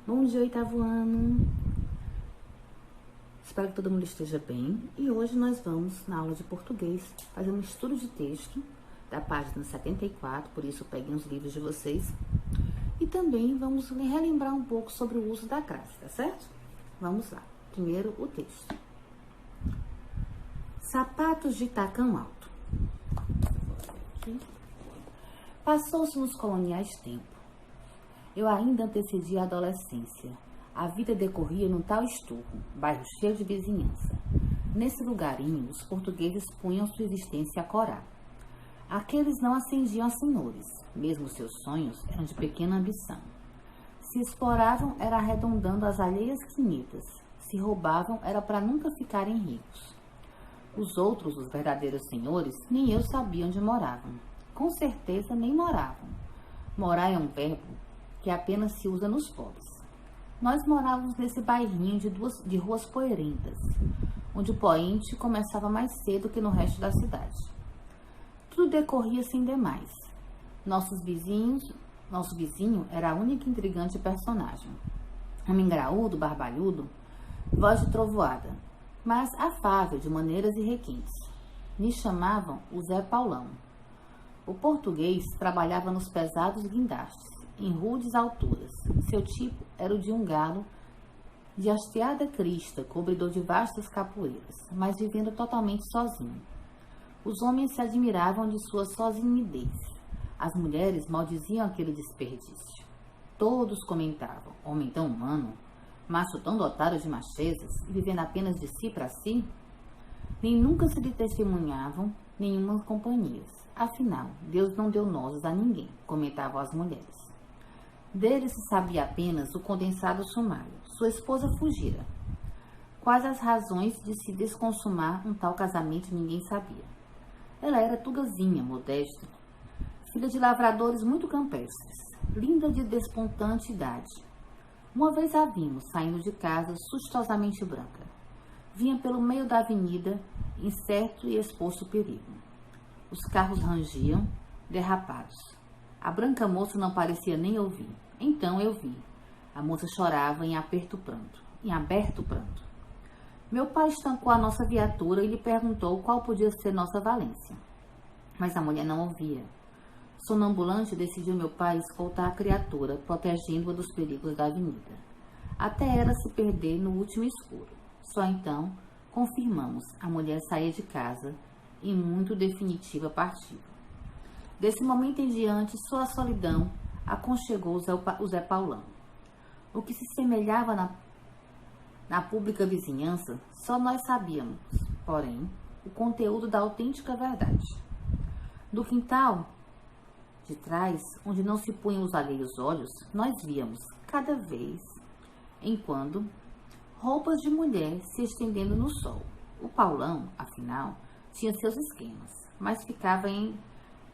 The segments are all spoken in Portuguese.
Bom dia, oitavo ano. Espero que todo mundo esteja bem. E hoje nós vamos, na aula de português, fazer um estudo de texto da página 74, por isso peguem os livros de vocês. E também vamos relembrar um pouco sobre o uso da crase, tá certo? Vamos lá. Primeiro, o texto. Sapatos de tacão alto. Passou-se nos coloniais tempo. Eu ainda antecedia a adolescência. A vida decorria num tal esturro, bairro cheio de vizinhança. Nesse lugarinho, os portugueses punham sua existência a corar. Aqueles não ascendiam a senhores, mesmo seus sonhos eram de pequena ambição. Se exploravam, era arredondando as alheias quinhentas. Se roubavam, era para nunca ficarem ricos. Os outros, os verdadeiros senhores, nem eu sabia onde moravam. Com certeza, nem moravam. Morar é um verbo que apenas se usa nos pobres. Nós morávamos nesse bairrinho de ruas poeirentas, onde o poente começava mais cedo que no resto da cidade. Tudo decorria sem demais. Nosso vizinho era a única intrigante personagem. Homem graúdo, barbalhudo, voz de trovoada, mas afável de maneiras e requintes. Me chamavam o Zé Paulão. O português trabalhava nos pesados guindastes, em rudes alturas. Seu tipo era o de um galo de hasteada crista, cobridor de vastas capoeiras, mas vivendo totalmente sozinho. Os homens se admiravam de sua sozinhidez. As mulheres maldiziam aquele desperdício. Todos comentavam: homem tão humano, macho tão dotado de machezas, e vivendo apenas de si para si. Nem nunca se lhe testemunhavam nenhumas companhias. Afinal, Deus não deu nozes a ninguém, comentavam as mulheres. Dele se sabia apenas o condensado sumário. Sua esposa fugira. Quais as razões de se desconsumar um tal casamento ninguém sabia. Ela era tugazinha, modesta, filha de lavradores muito campestres, linda de despontante idade. Uma vez a vimos saindo de casa sustosamente branca. Vinha pelo meio da avenida, incerto e exposto ao perigo. Os carros rangiam, derrapados. A branca moça não parecia nem ouvir. Então eu vi. A moça chorava em aberto pranto. Meu pai estancou a nossa viatura e lhe perguntou qual podia ser nossa valência. Mas a mulher não ouvia. Sonambulante, decidiu meu pai escoltar a criatura, protegendo-a dos perigos da avenida, até ela se perder no último escuro. Só então confirmamos: a mulher saía de casa e muito definitiva partida. Desse momento em diante, só a solidão aconchegou o Zé Paulão. O que se semelhava na pública vizinhança, só nós sabíamos, porém, o conteúdo da autêntica verdade. Do quintal de trás, onde não se punham os alheios olhos, nós víamos, cada vez em quando, roupas de mulher se estendendo no sol. O Paulão, afinal, tinha seus esquemas, mas ficava em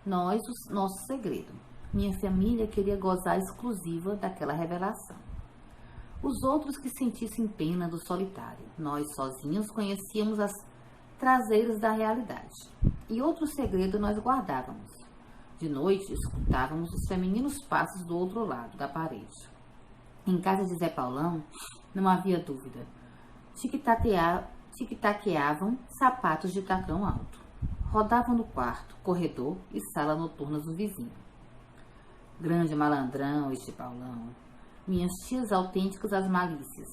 nós o nosso segredo. Minha família queria gozar exclusiva daquela revelação. Os outros que sentissem pena do solitário. Nós sozinhos conhecíamos as traseiras da realidade. E outro segredo nós guardávamos. De noite escutávamos os femininos passos do outro lado da parede. Em casa de Zé Paulão não havia dúvida. Tic-taqueavam sapatos de tacão alto. Rodavam no quarto, corredor e sala noturnas do vizinho. Grande malandrão este Paulão. Minhas tias autênticas as malícias.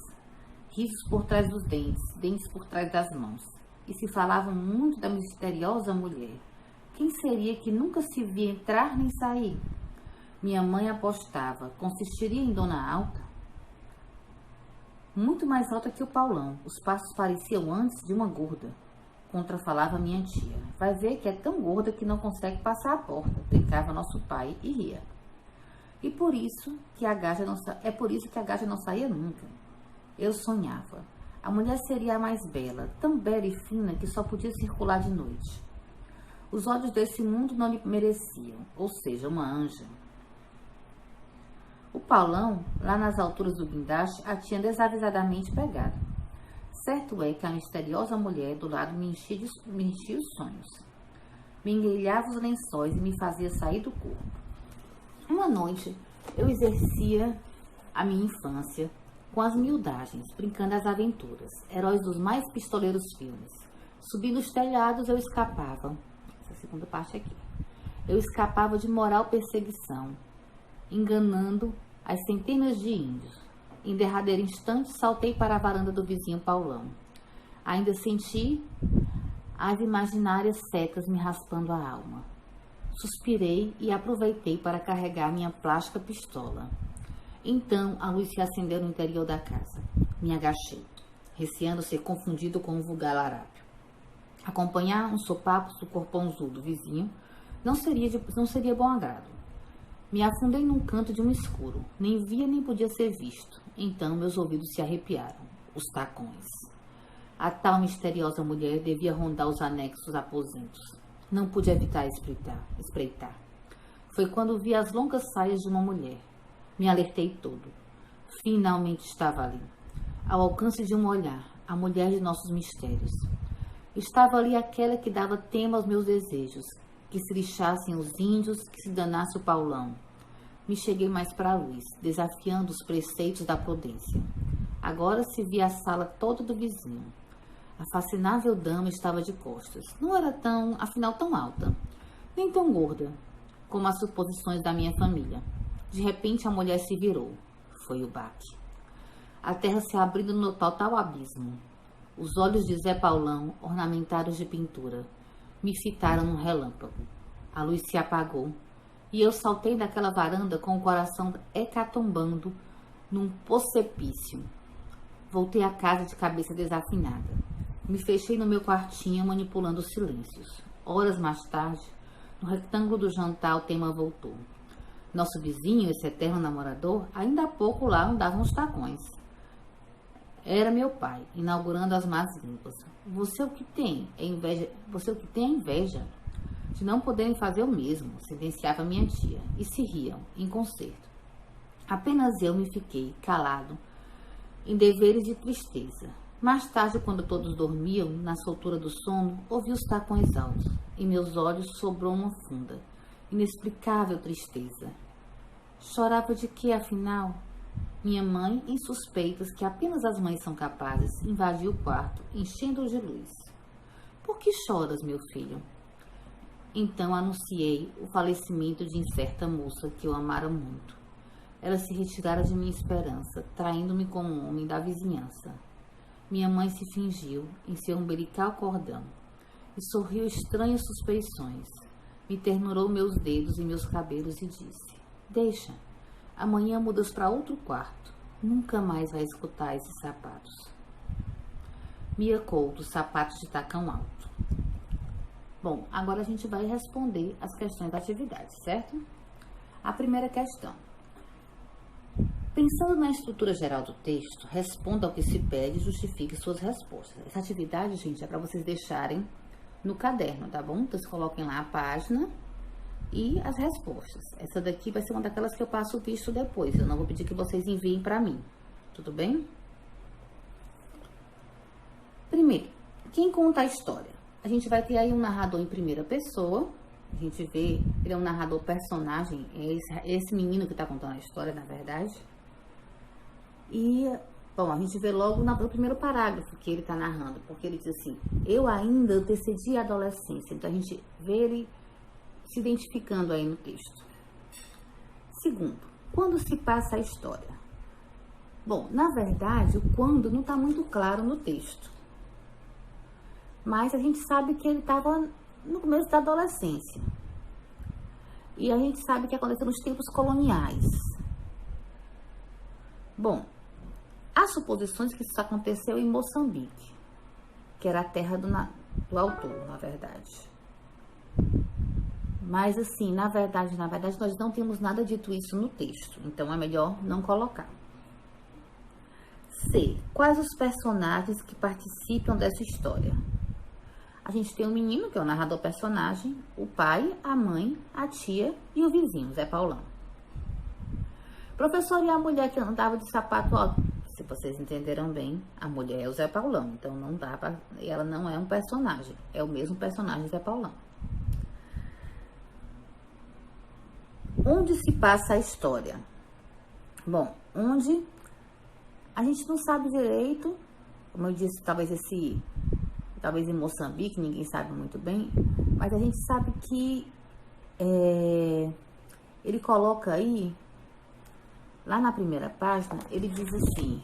Risos por trás dos dentes, dentes por trás das mãos. E se falavam muito da misteriosa mulher. Quem seria que nunca se via entrar nem sair? Minha mãe apostava. Consistiria em dona alta? Muito mais alta que o Paulão. Os passos pareciam antes de uma gorda. Contrafalava minha tia. Vai ver que é tão gorda que não consegue passar a porta, brincava nosso pai e ria. E por isso que a gaja não saía nunca. Eu sonhava. A mulher seria a mais bela, tão bela e fina que só podia circular de noite. Os olhos desse mundo não lhe mereciam, ou seja, uma anja. O Paulão, lá nas alturas do guindaste, a tinha desavisadamente pegado. Certo é que a misteriosa mulher do lado me enchia os sonhos. Me engueilhava os lençóis e me fazia sair do corpo. Uma noite, eu exercia a minha infância com as miudagens, brincando às aventuras, heróis dos mais pistoleiros filmes. Subindo os telhados, eu escapava. Essa segunda parte aqui. Eu escapava de moral perseguição, enganando as centenas de índios. Em derradeiro instante, saltei para a varanda do vizinho Paulão. Ainda senti as imaginárias setas me raspando a alma. Suspirei e aproveitei para carregar minha plástica pistola. Então, a luz se acendeu no interior da casa. Me agachei, receando ser confundido com um vulgar larápio. Acompanhar uns sopapos do corpãozudo do vizinho não seria bom agrado. Me afundei num canto de um escuro. Nem via nem podia ser visto. Então, meus ouvidos se arrepiaram. Os tacões. A tal misteriosa mulher devia rondar os anexos aposentos. Não pude evitar espreitar. Foi quando vi as longas saias de uma mulher. Me alertei todo. Finalmente estava ali. Ao alcance de um olhar, a mulher de nossos mistérios. Estava ali aquela que dava tema aos meus desejos. Que se lixassem os índios, que se danasse o Paulão. Me cheguei mais para a luz, desafiando os preceitos da prudência. Agora se via a sala toda do vizinho. A fascinável dama estava de costas. Não era afinal tão alta, nem tão gorda, como as suposições da minha família. De repente a mulher se virou. Foi o baque. A terra se abrindo no total abismo. Os olhos de Zé Paulão, ornamentados de pintura, me fitaram num relâmpago. A luz se apagou e eu saltei daquela varanda com o coração hecatombando num precipício. Voltei à casa de cabeça desafinada. Me fechei no meu quartinho manipulando os silêncios. Horas mais tarde, no retângulo do jantar, o tema voltou. Nosso vizinho, esse eterno namorador, ainda há pouco lá andava uns tacões. Era meu pai, inaugurando as más línguas. Você o que tem é inveja de não poderem fazer o mesmo, sentenciava minha tia, e se riam, em concerto. Apenas eu me fiquei calado, em deveres de tristeza. Mais tarde, quando todos dormiam, na soltura do sono, ouvi os tacões altos. Em meus olhos sobrou uma funda, inexplicável tristeza. Chorava de que, afinal? Minha mãe, em suspeitas que apenas as mães são capazes, invadiu o quarto, enchendo-o de luz. Por que choras, meu filho? Então anunciei o falecimento de incerta moça que eu amara muito. Ela se retirara de minha esperança, traindo-me como um homem da vizinhança. Minha mãe se fingiu em seu umbilical cordão e sorriu estranhas suspeições. Me ternurou meus dedos e meus cabelos e disse: Deixa, amanhã mudas para outro quarto. Nunca mais vai escutar esses sapatos. Mia Couto, sapatos de tacão alto. Bom, agora a gente vai responder as questões da atividade, certo? A primeira questão. Pensando na estrutura geral do texto, responda ao que se pede e justifique suas respostas. Essa atividade, gente, é para vocês deixarem no caderno, tá bom? Então, vocês coloquem lá a página e as respostas. Essa daqui vai ser uma daquelas que eu passo o visto depois. Eu não vou pedir que vocês enviem para mim. Tudo bem? Primeiro, quem conta a história? A gente vai ter aí um narrador em primeira pessoa. A gente vê, ele é um narrador personagem. É esse menino que está contando a história, na verdade. E, bom, a gente vê logo no primeiro parágrafo que ele está narrando. Porque ele diz assim: eu ainda antecedi a adolescência. Então, a gente vê ele se identificando aí no texto. Segundo, quando se passa a história? Bom, na verdade, o quando não está muito claro no texto. Mas a gente sabe que ele estava no começo da adolescência. E a gente sabe que aconteceu nos tempos coloniais. Bom, há suposições que isso aconteceu em Moçambique, que era a terra do autor, na verdade. Mas assim, na verdade, nós não temos nada dito isso no texto, então é melhor não colocar. C. Quais os personagens que participam dessa história? A gente tem o menino, que é o narrador personagem, o pai, a mãe, a tia e o vizinho, Zé Paulão. Professor, e a mulher que andava de sapato alto? Se vocês entenderam bem, a mulher é o Zé Paulão, então não dá pra, ela não é um personagem, é o mesmo personagem Zé Paulão. Onde se passa a história? Bom, onde a gente não sabe direito, como eu disse, talvez em Moçambique, ninguém sabe muito bem, mas a gente sabe que ele coloca aí, lá na primeira página, ele diz assim: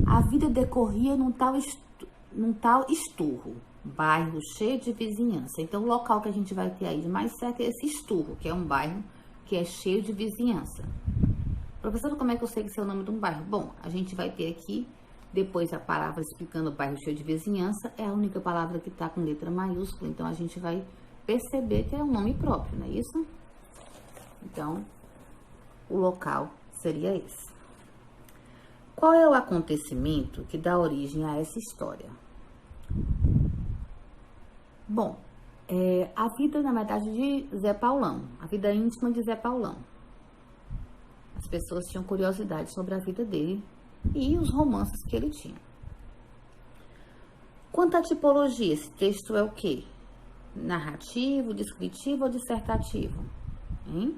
a vida decorria num tal Esturro, bairro cheio de vizinhança. Então, o local que a gente vai ter aí de mais certo é esse Esturro, que é um bairro que é cheio de vizinhança. Professora, como é que eu sei que esse é o nome de um bairro? Bom, a gente vai ter aqui, depois a palavra explicando o bairro cheio de vizinhança, é a única palavra que está com letra maiúscula, então a gente vai perceber que é um nome próprio, não é isso? Então, o local seria esse. Qual é o acontecimento que dá origem a essa história? Bom, a vida, na verdade, de Zé Paulão, a vida íntima de Zé Paulão. As pessoas tinham curiosidade sobre a vida dele e os romances que ele tinha. Quanto à tipologia, esse texto é o quê? Narrativo, descritivo ou dissertativo? Hein?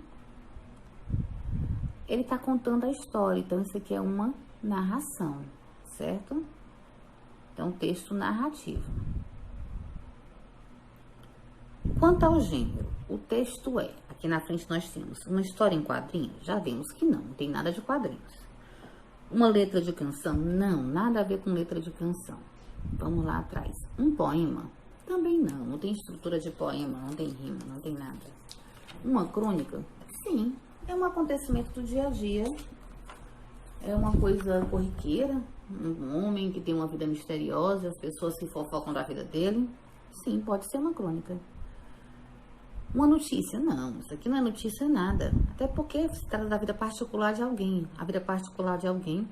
Ele está contando a história, então isso aqui é uma narração, certo? Então, texto narrativo. Quanto ao gênero, o texto é, aqui na frente nós temos uma história em quadrinhos, já vimos que não tem nada de quadrinhos. Uma letra de canção? Não, nada a ver com letra de canção. Vamos lá atrás. Um poema? Também não tem estrutura de poema, não tem rima, não tem nada. Uma crônica? Sim, é um acontecimento do dia a dia, é uma coisa corriqueira, um homem que tem uma vida misteriosa, as pessoas se fofocam da vida dele. Sim, pode ser uma crônica. Uma notícia? Não, isso aqui não é notícia nada. Até porque se trata da vida particular de alguém. A vida particular de alguém,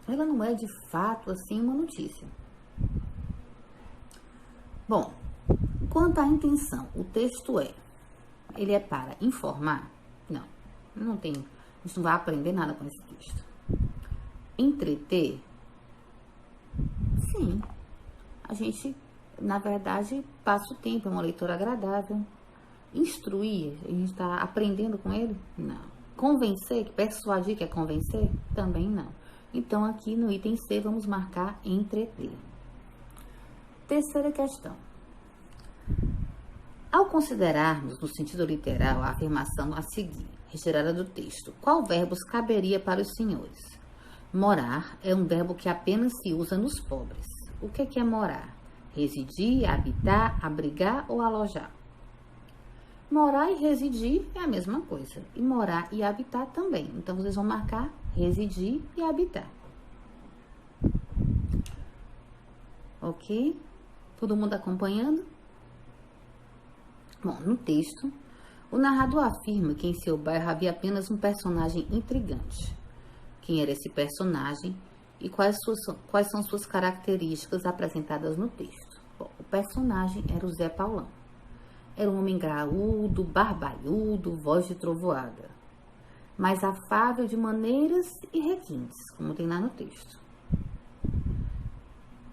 ela não é de fato assim uma notícia. Bom, quanto à intenção, o texto ele é para informar? Não tem, a gente não vai aprender nada com esse texto. Entreter? Sim, a gente, na verdade, passa o tempo, é uma leitura agradável. Instruir, a gente está aprendendo com ele? Não. Convencer, persuadir, que é convencer? Também não. Então, aqui no item C, vamos marcar entreter. Terceira questão. Ao considerarmos, no sentido literal, a afirmação a seguir, retirada do texto, qual verbos caberia para os senhores? Morar é um verbo que apenas se usa nos pobres. O que é morar? Residir, habitar, abrigar ou alojar? Morar e residir é a mesma coisa. E morar e habitar também. Então, vocês vão marcar residir e habitar. Ok? Todo mundo acompanhando? Bom, no texto, o narrador afirma que em seu bairro havia apenas um personagem intrigante. Quem era esse personagem e quais são suas características apresentadas no texto? Bom, o personagem era o Zé Paulão. Era um homem graúdo, barbalhudo, voz de trovoada, mas afável de maneiras e requintes, como tem lá no texto.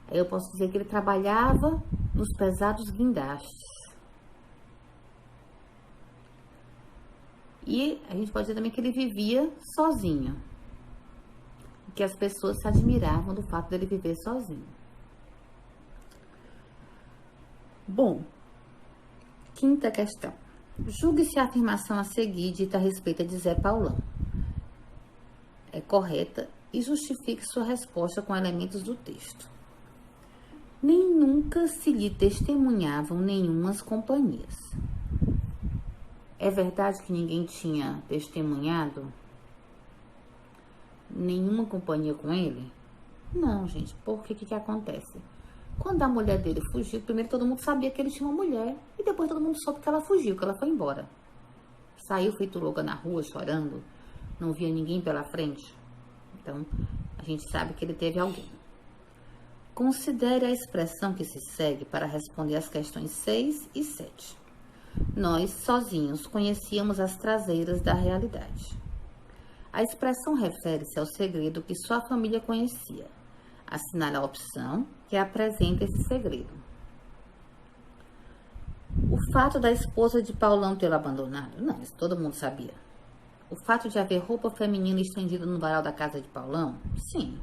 Aí eu posso dizer que ele trabalhava nos pesados guindastes. E a gente pode dizer também que ele vivia sozinho, que as pessoas se admiravam do fato dele viver sozinho. Bom, quinta questão. Julgue se a afirmação a seguir dita a respeito de Zé Paulão é correta e justifique sua resposta com elementos do texto. Nem nunca se lhe testemunhavam nenhumas companhias. É verdade que ninguém tinha testemunhado nenhuma companhia com ele? Não, gente, porque o que acontece? Quando a mulher dele fugiu, primeiro todo mundo sabia que ele tinha uma mulher e depois todo mundo soube que ela fugiu, que ela foi embora. Saiu feito louca na rua, chorando, não via ninguém pela frente. Então, a gente sabe que ele teve alguém. Considere a expressão que se segue para responder às questões 6 e 7. Nós, sozinhos, conhecíamos as traseiras da realidade. A expressão refere-se ao segredo que sua família conhecia. Assinale a opção que apresenta esse segredo. O fato da esposa de Paulão tê-lo abandonado? Não, isso todo mundo sabia. O fato de haver roupa feminina estendida no varal da casa de Paulão? Sim.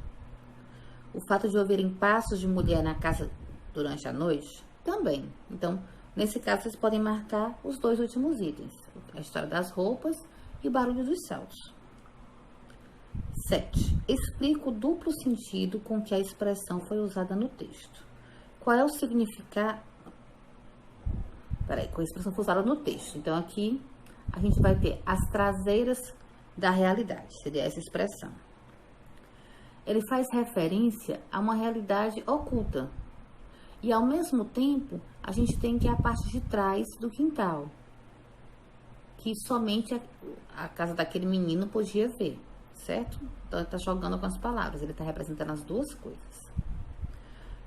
O fato de ouvirem passos de mulher na casa durante a noite? Também. Então, nesse caso, vocês podem marcar os dois últimos itens. A história das roupas e o barulho dos saltos. 7. Explica o duplo sentido com que a expressão foi usada no texto. Qual é o significado... com a expressão foi usada no texto. Então, aqui, a gente vai ter as traseiras da realidade. Seria essa expressão. Ele faz referência a uma realidade oculta. E, ao mesmo tempo, a gente tem que a parte de trás do quintal, que somente a casa daquele menino podia ver, certo? Então, ele está jogando com as palavras, ele está representando as duas coisas.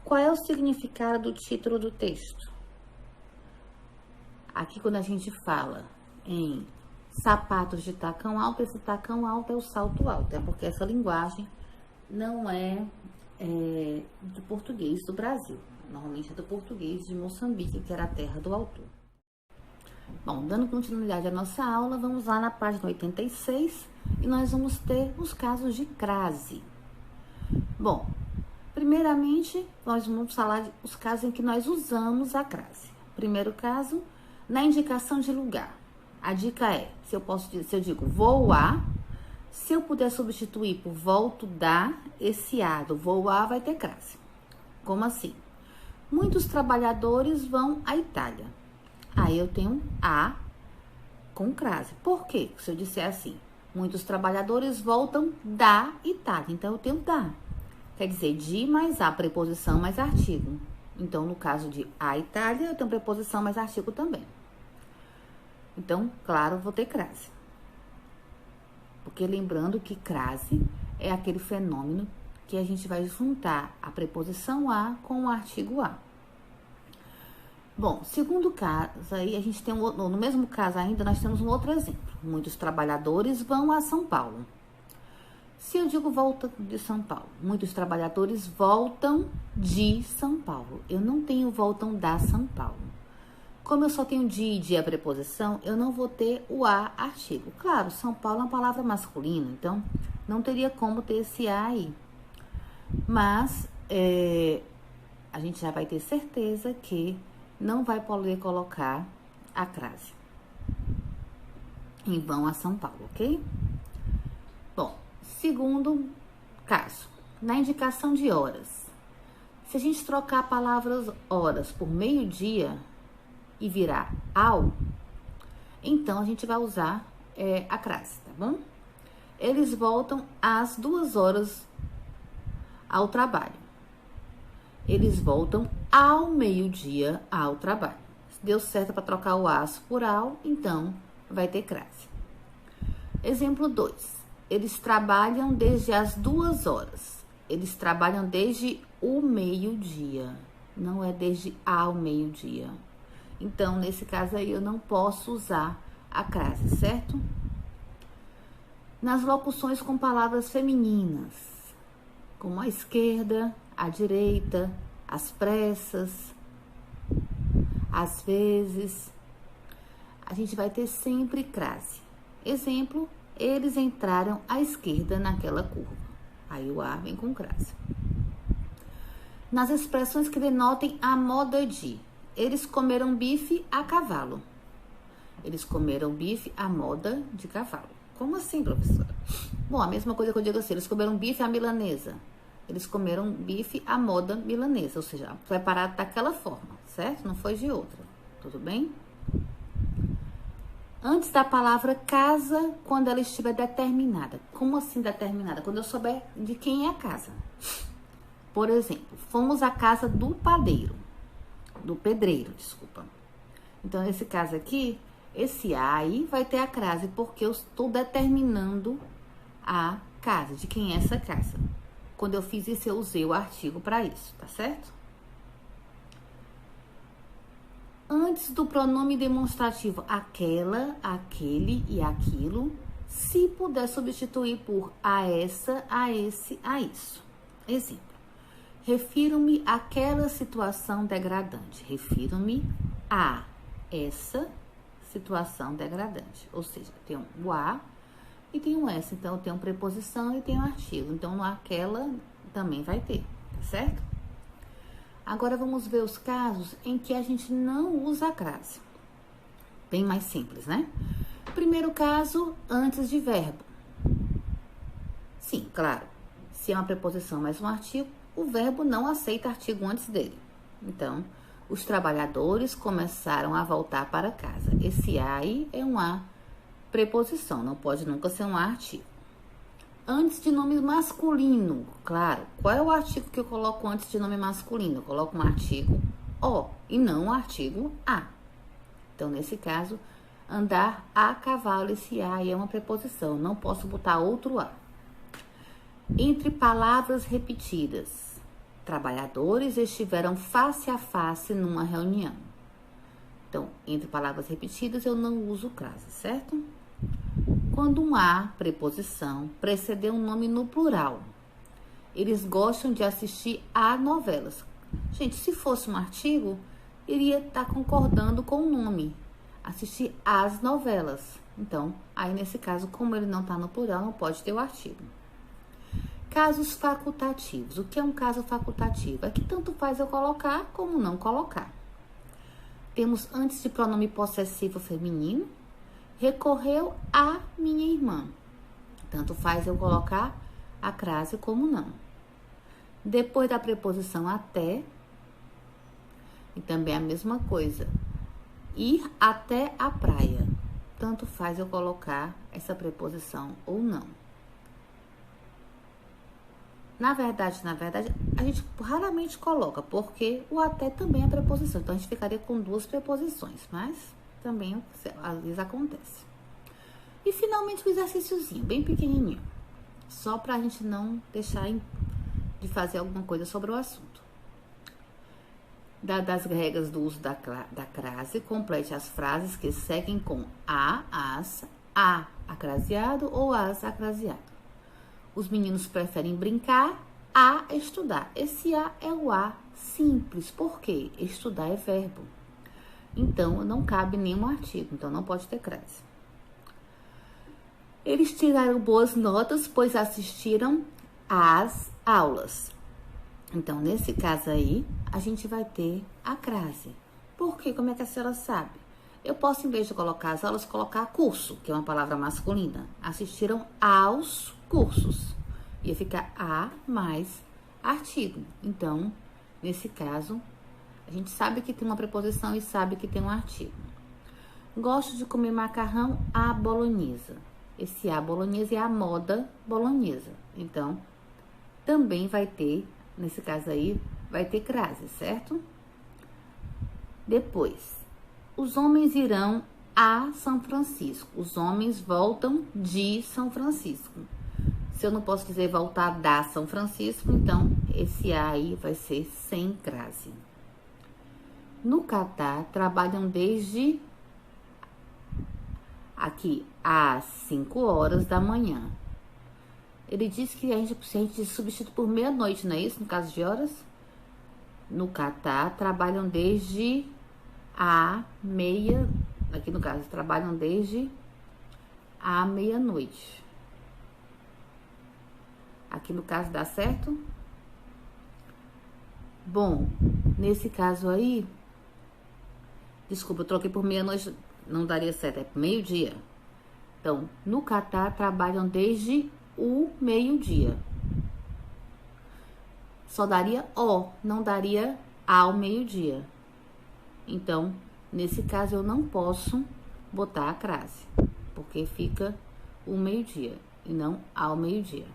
Qual é o significado do título do texto? Aqui, quando a gente fala em sapatos de tacão alto, esse tacão alto é o salto alto, é porque essa linguagem não é do português do Brasil. Normalmente é do português de Moçambique, que era a terra do autor. Bom, dando continuidade à nossa aula, vamos lá na página 86 e nós vamos ter os casos de crase. Bom, primeiramente, nós vamos falar dos casos em que nós usamos a crase. Primeiro caso, na indicação de lugar. A dica é, se eu digo vou a, se eu puder substituir por volto da, esse a do vou a vai ter crase. Como assim? Muitos trabalhadores vão à Itália. Aí eu tenho a com crase. Por quê? Se eu disser assim, muitos trabalhadores voltam da Itália. Então, eu tenho da. Quer dizer, de mais a, preposição mais artigo. Então, no caso de a Itália, eu tenho preposição mais artigo também. Então, claro, vou ter crase. Porque lembrando que crase é aquele fenômeno que a gente vai juntar a preposição a com o artigo a. Bom, segundo caso, aí a gente tem no mesmo caso ainda, nós temos um outro exemplo. Muitos trabalhadores vão a São Paulo. Se eu digo volta de São Paulo, muitos trabalhadores voltam de São Paulo. Eu não tenho voltam da São Paulo. Como eu só tenho de a preposição, eu não vou ter o a artigo. Claro, São Paulo é uma palavra masculina, então não teria como ter esse a aí. Mas a gente já vai ter certeza que não vai poder colocar a crase em vão a São Paulo, ok? Bom, segundo caso, na indicação de horas. Se a gente trocar a palavra horas por meio-dia e virar ao, então a gente vai usar a crase, tá bom? Eles voltam às 2 horas ao trabalho. Eles voltam ao meio-dia ao trabalho. Se deu certo para trocar o aço por ao, então vai ter crase. Exemplo 2. Eles trabalham desde as 2 horas. Eles trabalham desde o meio-dia. Não é desde ao meio-dia. Então, nesse caso aí, eu não posso usar a crase, certo? Nas locuções com palavras femininas, como a esquerda, a direita, às pressas, às vezes, a gente vai ter sempre crase. Exemplo, eles entraram à esquerda naquela curva. Aí o a vem com crase. Nas expressões que denotem a moda de, eles comeram bife a cavalo. Eles comeram bife à moda de cavalo. Como assim, professora? Bom, a mesma coisa que eu digo assim, eles comeram bife à milanesa. Eles comeram bife à moda milanesa, ou seja, preparado daquela forma, certo? Não foi de outra, tudo bem? Antes da palavra casa, quando ela estiver determinada. Como assim determinada? Quando eu souber de quem é a casa. Por exemplo, fomos à casa do padeiro, do pedreiro, desculpa. Então, nesse caso aqui, esse a aí vai ter a crase, porque eu estou determinando a casa, de quem é essa casa. Quando eu fiz isso, eu usei o artigo para isso, tá certo? Antes do pronome demonstrativo aquela, aquele e aquilo, se puder substituir por a essa, a esse, a isso. Exemplo. Refiro-me àquela situação degradante. Refiro-me a essa situação degradante. Ou seja, tem o a e tenho essa. Então, eu tenho preposição e tenho artigo. Então, aquela também vai ter, tá certo? Agora, vamos ver os casos em que a gente não usa a crase. Bem mais simples, né? Primeiro caso, antes de verbo. Sim, claro. Se é uma preposição mais um artigo, o verbo não aceita artigo antes dele. Então, os trabalhadores começaram a voltar para casa. Esse aí é uma preposição, não pode nunca ser um artigo. Antes de nome masculino, claro. Qual é o artigo que eu coloco antes de nome masculino? Eu coloco um artigo O e não um artigo A. Então, nesse caso, andar a cavalo, esse A aí é uma preposição, não posso botar outro A. Entre palavras repetidas, trabalhadores estiveram face a face numa reunião. Então, entre palavras repetidas, eu não uso crase, certo? Quando um A, preposição, preceder um nome no plural, eles gostam de assistir a novelas. Gente, se fosse um artigo, iria estar concordando com o nome, assistir às novelas. Então, aí nesse caso, como ele não está no plural, não pode ter o artigo. Casos facultativos. O que é um caso facultativo? É que tanto faz eu colocar como não colocar. Temos antes de pronome possessivo feminino, recorreu a minha irmã. Tanto faz eu colocar a crase como não. Depois da preposição até, e também a mesma coisa, ir até a praia. Tanto faz eu colocar essa preposição ou não. Na verdade, a gente raramente coloca, porque o até também é preposição. Então, a gente ficaria com duas preposições, mas também às vezes acontece. E, finalmente, o exercíciozinho, bem pequenininho. Só para a gente não deixar de fazer alguma coisa sobre o assunto. Das regras do uso da crase, complete as frases que seguem com as, a acraseado ou as acraseado. Os meninos preferem brincar a estudar. Esse a é o a simples, porque estudar é verbo. Então, não cabe nenhum artigo, então não pode ter crase. Eles tiraram boas notas, pois assistiram às aulas. Então, nesse caso aí, a gente vai ter a crase. Por quê? Como é que a senhora sabe? Eu posso, em vez de colocar as aulas, colocar curso, que é uma palavra masculina. Assistiram aos cursos. Ia ficar a mais artigo. Então, nesse caso, a gente sabe que tem uma preposição e sabe que tem um artigo. Gosto de comer macarrão à bolonhesa. Esse a bolonhesa é a moda bolonhesa. Então, também vai ter, nesse caso aí, vai ter crase, certo? Depois, os homens irão a São Francisco. Os homens voltam de São Francisco. Se eu não posso dizer voltar da São Francisco, então esse A aí vai ser sem crase. No Catar, trabalham desde aqui às 5 horas da manhã. Ele disse que a gente substitui por meia-noite, não é isso? No caso de horas? No Catar, trabalham desde a meia... Aqui no caso, trabalham desde a meia-noite. Aqui no caso dá certo? Bom, nesse caso aí... Desculpa, eu troquei por meia-noite, não daria certo, é meio-dia. Então, no Catar, trabalham desde o meio-dia. Só daria o, não daria ao meio-dia. Então, nesse caso, eu não posso botar a crase, porque fica o meio-dia e não ao meio-dia.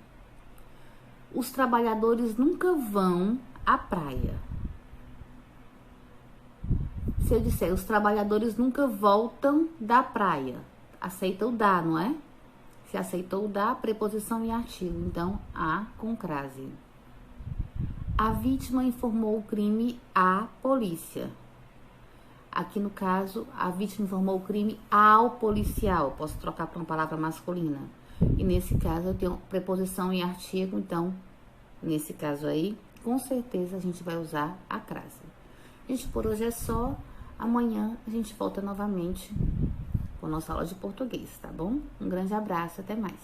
Os trabalhadores nunca vão à praia. Se eu disser, os trabalhadores nunca voltam da praia, aceita o da, não é? Se aceitou o da, preposição e artigo. Então, a com crase. A vítima informou o crime à polícia. Aqui no caso, a vítima informou o crime ao policial. Posso trocar por uma palavra masculina. E nesse caso, eu tenho preposição e artigo. Então, nesse caso aí, com certeza a gente vai usar a crase. Gente, por hoje é só. Amanhã a gente volta novamente com com nossa aula de português, tá bom? Um grande abraço, até mais.